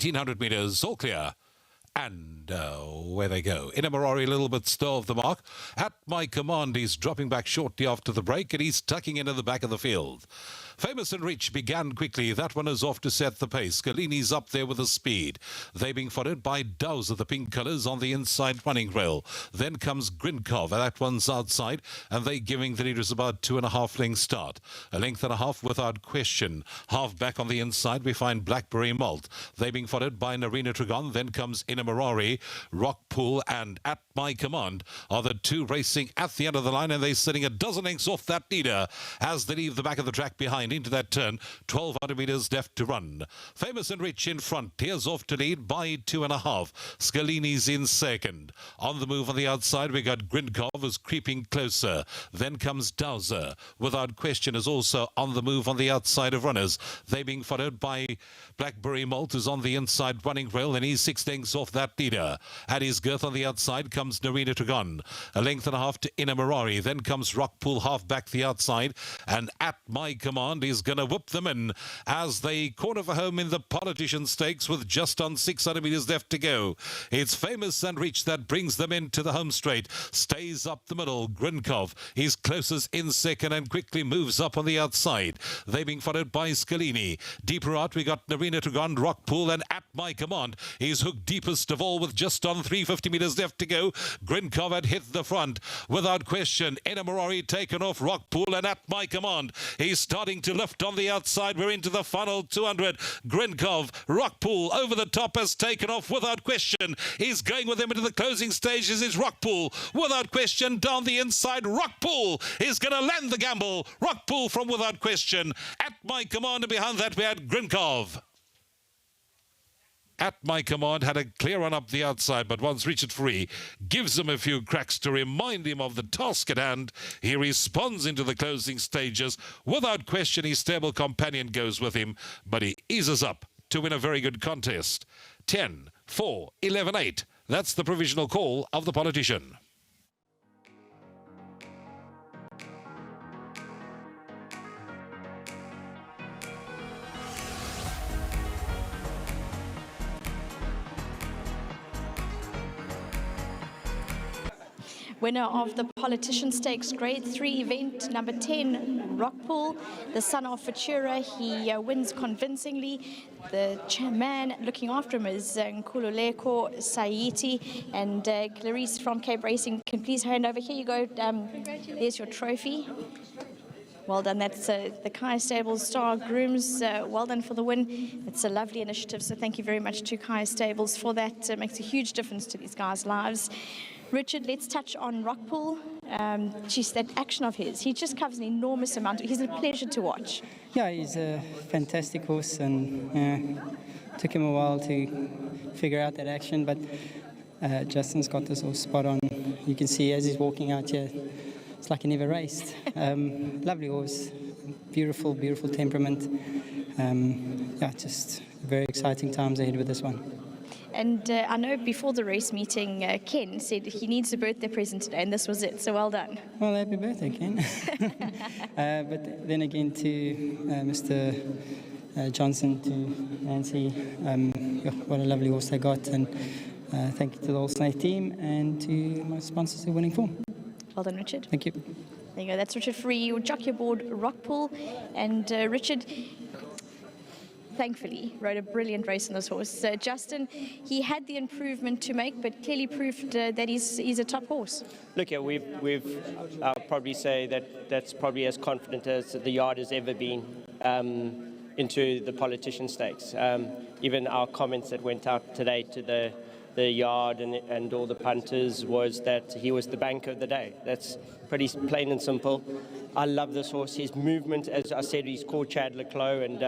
1,800 meters, all clear. And where they go. Inamarori a little bit slow of the mark. At My Command, he's dropping back shortly after the break, and he's tucking into the back of the field. Famous and Rich began quickly. That one is off to set the pace. Galini's up there with the speed. They being followed by Dowser, the pink colours, on the inside running rail. Then comes Grinkov. That one's outside, and they giving the leaders about 2.5 lengths start. A length and a half without question. Half back on the inside, we find Blackberry Malt. They being followed by Narina Tragon. Then comes Inamarori, ROCKPOOL, and At My Command are the two racing at the end of the line, and they're sitting a dozen lengths off that leader as they leave the back of the track behind into that turn. 1,200 meters left to run. Famous and Rich in front. Tears off to lead by 2.5. Scalini's in second. On the move on the outside, we got Grinkov is creeping closer. Then comes Dowser. Without question is also on the move on the outside of runners. They being followed by Blackberry Malt, is on the inside running rail, and he's 6 lengths off that leader. At his girth on the outside comes Narina Tragon. A length and a half to Inamarori. Then comes ROCKPOOL half back the outside, and At My Command is going to whoop them in as they corner for home in the Politician Stakes with just on 600 meters left to go. It's Famous and Rich that brings them into the home straight. Stays up the middle. Grinkov is closest in second and quickly moves up on the outside. They being followed by Scalini. Deeper out, we got Narina Tragon, ROCKPOOL, and At My Command is hooked deepest of all with just on 350 meters left to go. Grinkov had hit the front without question. Inamarori taken off ROCKPOOL, and At My Command he's starting to lift on the outside. We're into the final 200. Grinkov, ROCKPOOL over the top has taken off without question. He's going with him into the closing stages is ROCKPOOL. Without question, down the inside, ROCKPOOL is going to land the gamble. ROCKPOOL from without question. At My Command, and behind that we had Grinkov. At My Command had a clear run up the outside, but once Richard Free gives him a few cracks to remind him of the task at hand, he responds into the closing stages. Without question, his stable companion goes with him, but he eases up to win a very good contest. 10, 4, 11, 8. That's the provisional call of the Politician. Winner of the Politician Stakes Grade 3 event, number 10, ROCKPOOL, the son of Futura. He wins convincingly. The man looking after him is Nkululeko Saiti, and Clarice from Cape Racing can please hand over. Here you go. There's your trophy. Well done. That's the Kaya Stables Star Grooms. Well done for the win. It's a lovely initiative, so thank you very much to Kaya Stables for that. It makes a huge difference to these guys' lives. Richard, let's touch on ROCKPOOL. Geez, that action of his, he just covers an enormous amount. He's a pleasure to watch. Yeah, he's a fantastic horse, and took him a while to figure out that action, but Justin's got this all spot on. You can see as he's walking out here, it's like he never raced. Lovely horse, beautiful, beautiful temperament. Yeah, just very exciting times ahead with this one. And I know before the race meeting, Ken said he needs a birthday present today, and this was it, so well done. Well, happy birthday, Ken. But then again to Mr. Johnson, to Nancy, what a lovely horse they got, and thank you to the whole Snake team and to my sponsors who are winning form. Well done, Richard. Thank you. There you go, that's Richard Free, your jockey aboard ROCKPOOL. And Richard, thankfully, rode a brilliant race on this horse. Justin, he had the improvement to make, but clearly proved that he's a top horse. Look, yeah, I'll probably say that that's probably as confident as the yard has ever been into the Politician Stakes. Even our comments that went out today to the yard and all the punters was that he was the bank of the day. That's pretty plain and simple. I love this horse. His movement, as I said, he's called Chad Leclos, and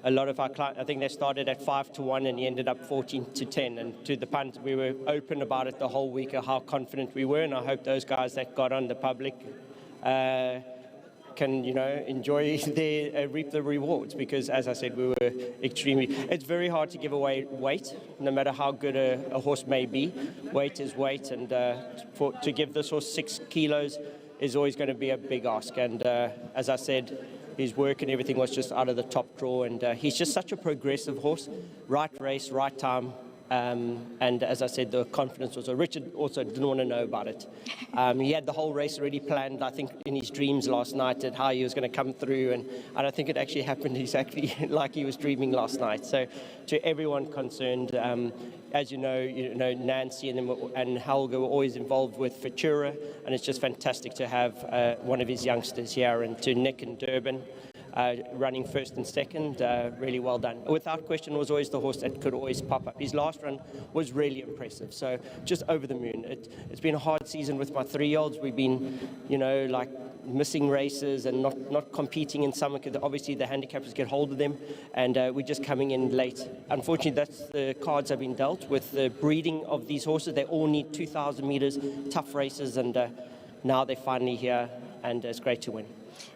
a lot of our clients, I think they started at 5-1 and he ended up 14-10. And to the punt, we were open about it the whole week of how confident we were. And I hope those guys that got on, the public, can, enjoy reap the rewards. Because as I said, we were extremely. It's very hard to give away weight, no matter how good a horse may be. Weight is weight, and to give this horse 6 kilos is always going to be a big ask. And as I said, his work and everything was just out of the top drawer, and he's just such a progressive horse. Right race, right time. And as I said, the confidence was. Richard also didn't want to know about it. He had the whole race already planned, I think, in his dreams last night at how he was going to come through, and I don't think it actually happened exactly like he was dreaming last night. So, to everyone concerned, as you know, Nancy and Helga were always involved with Futura, and it's just fantastic to have one of his youngsters here, and to Nick and Durban. Running first and second, really well done. Without question, was always the horse that could always pop up. His last run was really impressive, so just over the moon. It's been a hard season with my 3-year-olds. We've been, like missing races and not competing in summer because obviously the handicappers get hold of them, and we're just coming in late. Unfortunately, that's the cards have been dealt with the breeding of these horses. They all need 2,000 meters, tough races, and now they're finally here, and it's great to win.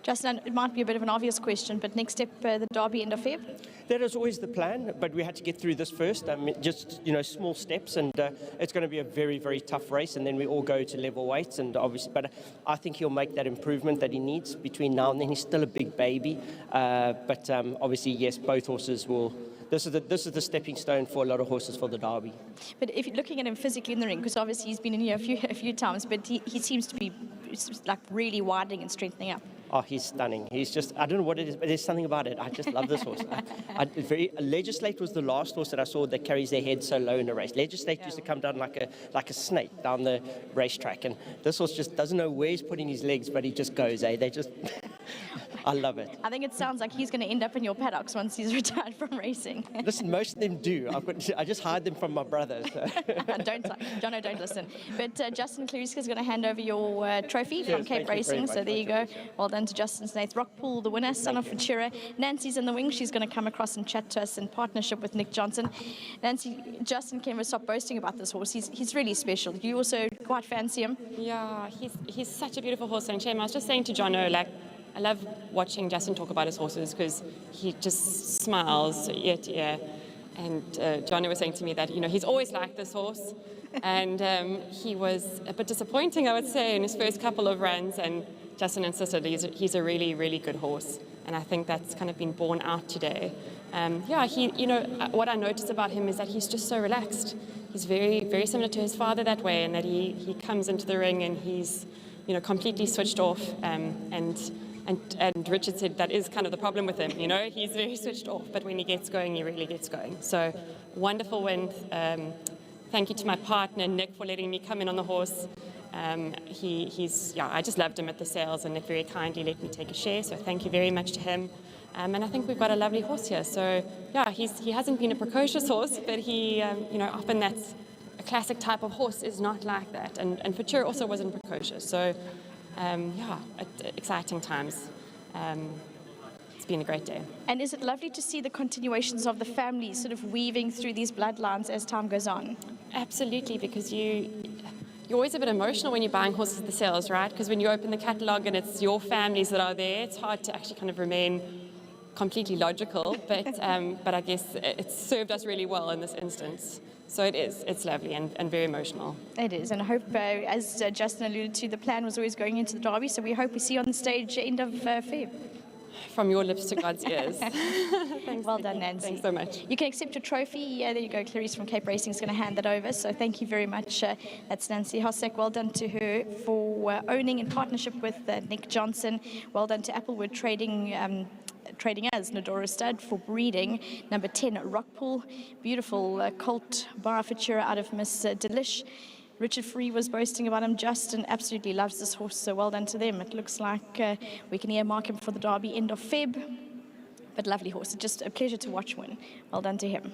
Justin, it might be a bit of an obvious question, but next step, the Derby end of Feb? That is always the plan, but we had to get through this first. Just small steps, and it's going to be a very, very tough race, and then we all go to level weights, and obviously, but I think he'll make that improvement that he needs between now and then. He's still a big baby, but obviously, yes, both horses will. This is the stepping stone for a lot of horses for the Derby. But if you're looking at him physically in the ring, because obviously he's been in here a few times, but he seems to be like really widening and strengthening up. Oh, he's stunning. He's just, I don't know what it is, but there's something about it. I just love this horse. Legislate was the last horse that I saw that carries their head so low in a race. Legislate used to come down like a snake down the racetrack, and this horse just doesn't know where he's putting his legs, but he just goes, They just, I love it. I think it sounds like he's going to end up in your paddocks once he's retired from racing. Listen, most of them do. I just hide them from my brother. So. Don't listen. But Justin Clariska is going to hand over your trophy from Cape Racing. So there you go. Well done to Justin Snaith. ROCKPOOL, the winner, son of Futura. Nancy's in the wing. She's going to come across and chat to us in partnership with Nick Johnson. Nancy, Justin can never stop boasting about this horse. He's really special. You also quite fancy him? Yeah, he's such a beautiful horse. And Shame, I was just saying to Jono, I love watching Justin talk about his horses because he just smiles ear to ear. And Johnny was saying to me that, he's always liked this horse. And he was a bit disappointing, I would say, in his first couple of runs. And Justin insisted he's a really, really good horse. And I think that's kind of been borne out today. What I notice about him is that he's just so relaxed. He's very, very similar to his father that way, and that he comes into the ring and he's, completely switched off. And Richard said that is kind of the problem with him, he's very switched off, but when he gets going, he really gets going. So, wonderful win. Thank you to my partner, Nick, for letting me come in on the horse. I just loved him at the sales, and Nick very kindly let me take a share, so thank you very much to him. And I think we've got a lovely horse here. So, he hasn't been a precocious horse, but he, often that's a classic type of horse is not like that. And Futura also wasn't precocious. So, exciting times. It's been a great day. And is it lovely to see the continuations of the family sort of weaving through these bloodlines as time goes on? Absolutely, because you're always a bit emotional when you're buying horses at the sales, right? Because when you open the catalogue and it's your families that are there, it's hard to actually kind of remain completely logical. But I guess it's served us really well in this instance. So it's lovely and very emotional. It is, and I hope, as Justin alluded to, the plan was always going into the Derby, so we hope we see you on the stage end of Feb. From your lips to God's ears. Thanks, well done, Nancy. Thanks so much. You can accept your trophy. Yeah, there you go. Clarice from Cape Racing is going to hand that over, so thank you very much. That's Nancy Hossack. Well done to her for owning in partnership with Nick Johnson. Well done to Applewood Trading as Nodora Stud for breeding. Number 10, ROCKPOOL. Beautiful colt Bar Futura out of Miss Delish. Richard Free was boasting about him. Justin absolutely loves this horse, so well done to them. It looks like we can earmark him for the Derby end of Feb. But lovely horse. It's just a pleasure to watch win. Well done to him.